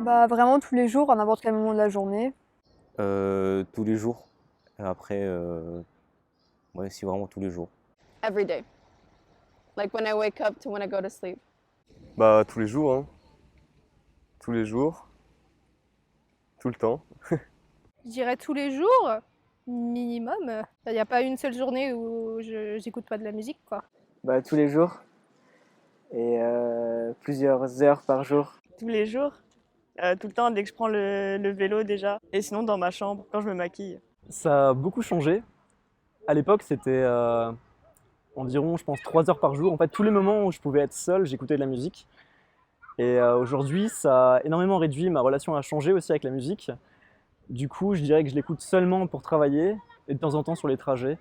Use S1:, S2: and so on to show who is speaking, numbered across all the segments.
S1: Bah vraiment tous les jours, à n'importe quel moment de la journée.
S2: Tous les jours. Après, ouais, si vraiment tous les jours.
S3: Every day. Like when I wake up to when I go to sleep.
S4: Bah tous les jours, hein. Tous les jours. Tout le temps.
S5: Je dirais tous les jours, minimum. Il n'y a pas une seule journée où j'écoute pas de la musique, quoi.
S6: Bah, tous les jours et plusieurs heures par jour.
S7: Tous les jours, tout le temps dès que je prends le vélo déjà, et sinon dans ma chambre quand je me maquille.
S8: Ça a beaucoup changé. À l'époque, c'était environ, je pense, 3 heures par jour. En fait, tous les moments où je pouvais être seul, j'écoutais de la musique. Et aujourd'hui, ça a énormément réduit. Ma relation a changé aussi avec la musique. Du coup, je dirais que je l'écoute seulement pour travailler et de temps en temps sur les trajets.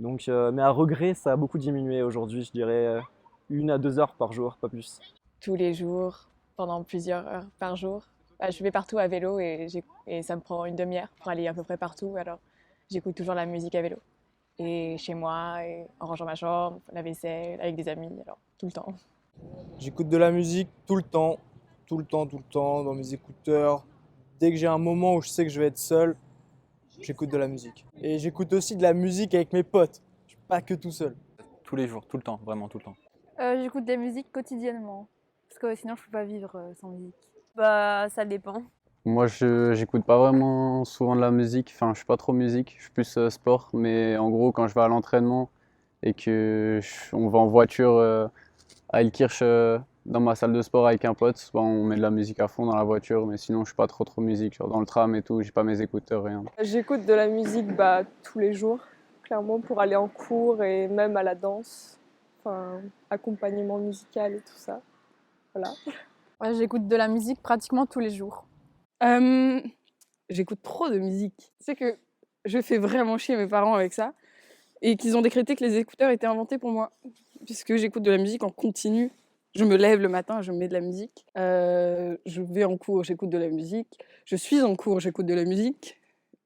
S8: Donc, mais à regret, ça a beaucoup diminué aujourd'hui. Je dirais 1 à 2 heures par jour, pas plus.
S3: Tous les jours, pendant plusieurs heures par jour. Je vais partout à vélo et ça me prend une demi-heure pour aller à peu près partout. Alors j'écoute toujours la musique à vélo. Et chez moi, et en rangeant ma chambre, la vaisselle, avec des amis, alors tout le temps.
S9: J'écoute de la musique tout le temps, dans mes écouteurs. Dès que j'ai un moment où je sais que je vais être seul, j'écoute de la musique. Et j'écoute aussi de la musique avec mes potes, je suis pas que tout seul.
S10: Tous les jours, tout le temps, vraiment tout le temps.
S1: J'écoute de la musique quotidiennement, parce que sinon je peux pas vivre sans musique.
S11: Bah ça dépend.
S10: Moi, j'écoute pas vraiment souvent de la musique, enfin, je suis pas trop musique, je suis plus sport, mais en gros, quand je vais à l'entraînement et on va en voiture à Elkirch dans ma salle de sport avec un pote, souvent on met de la musique à fond dans la voiture, mais sinon je suis pas trop musique, genre dans le tram et tout, j'ai pas mes écouteurs, rien.
S12: J'écoute de la musique tous les jours, clairement pour aller en cours et même à la danse, enfin accompagnement musical et tout ça, voilà.
S1: Ouais, j'écoute de la musique pratiquement tous les jours.
S13: J'écoute trop de musique. Tu sais que je fais vraiment chier mes parents avec ça et qu'ils ont décrété que les écouteurs étaient inventés pour moi, puisque j'écoute de la musique en continu. Je me lève le matin, je mets de la musique. Je vais en cours, j'écoute de la musique. Je suis en cours, j'écoute de la musique.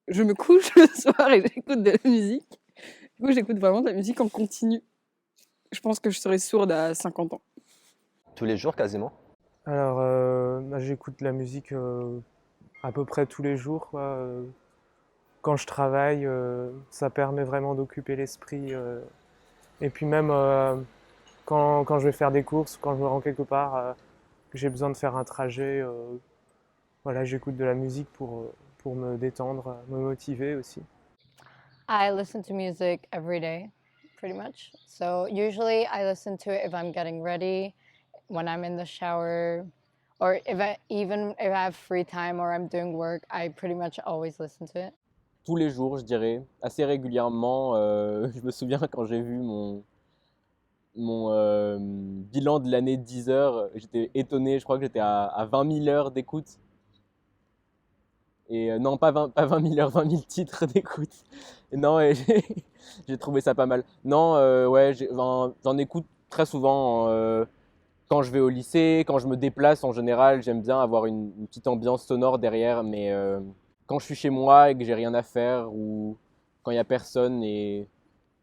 S13: Je me couche le soir et j'écoute de la musique. Du coup, j'écoute vraiment de la musique en continu. Je pense que je serai sourde à 50 ans.
S14: Tous les jours, quasiment.
S6: Alors, j'écoute de la musique à peu près tous les jours, quoi. Quand je travaille, ça permet vraiment d'occuper l'esprit. Et puis même quand je vais faire des courses, quand je me rends quelque part, que j'ai besoin de faire un trajet, voilà, j'écoute de la musique pour me détendre, me motiver aussi.
S15: I listen to music every day, pretty much. So usually I listen to it if I'm getting ready, when I'm in the shower, or even if I have free time or I'm doing work, I pretty much always listen to it.
S2: Tous les jours, je dirais, assez régulièrement. Je me souviens quand j'ai vu mon bilan de l'année Deezer, j'étais étonné, je crois que j'étais à 20 000 heures d'écoute. Et non, pas 20 000 heures, 20 000 titres d'écoute. Et non, et j'ai trouvé ça pas mal. Non, ouais, j'en écoute très souvent quand je vais au lycée, quand je me déplace en général. J'aime bien avoir une petite ambiance sonore derrière, mais quand je suis chez moi et que j'ai rien à faire ou quand il n'y a personne et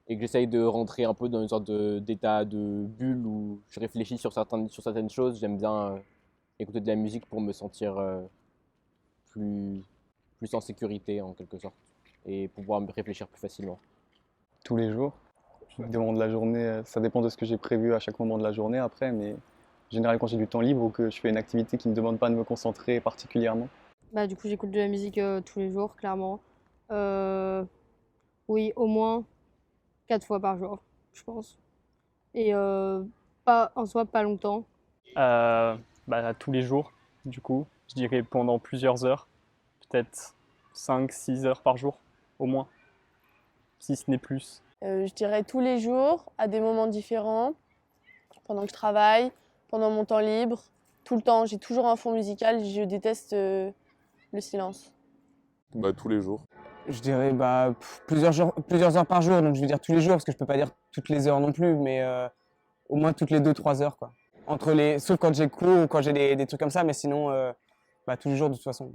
S2: que j'essaye de rentrer un peu dans une sorte d'état de bulle où je réfléchis sur certaines choses, j'aime bien écouter de la musique pour me sentir plus en sécurité en quelque sorte et pouvoir me réfléchir plus facilement.
S16: Tous les jours. Je me demande la journée, ça dépend de ce que j'ai prévu à chaque moment de la journée après, mais en général quand j'ai du temps libre ou que je fais une activité qui ne me demande pas de me concentrer particulièrement.
S17: Du coup j'écoute de la musique tous les jours, clairement. Oui, au moins 4 fois par jour, je pense. Et pas en soi pas longtemps.
S8: Tous les jours, du coup, je dirais pendant plusieurs heures, peut-être 5-6 heures par jour, au moins, si ce n'est plus.
S3: Je dirais tous les jours, à des moments différents, pendant que je travaille, pendant mon temps libre, tout le temps. J'ai toujours un fond musical, je déteste le silence.
S4: Tous les jours.
S6: Je dirais plusieurs heures par jour, donc je veux dire tous les jours, parce que je peux pas dire toutes les heures non plus, mais au moins toutes les 2-3 heures, quoi. Sauf quand j'ai cours ou quand j'ai des trucs comme ça, mais sinon tous les jours de toute façon.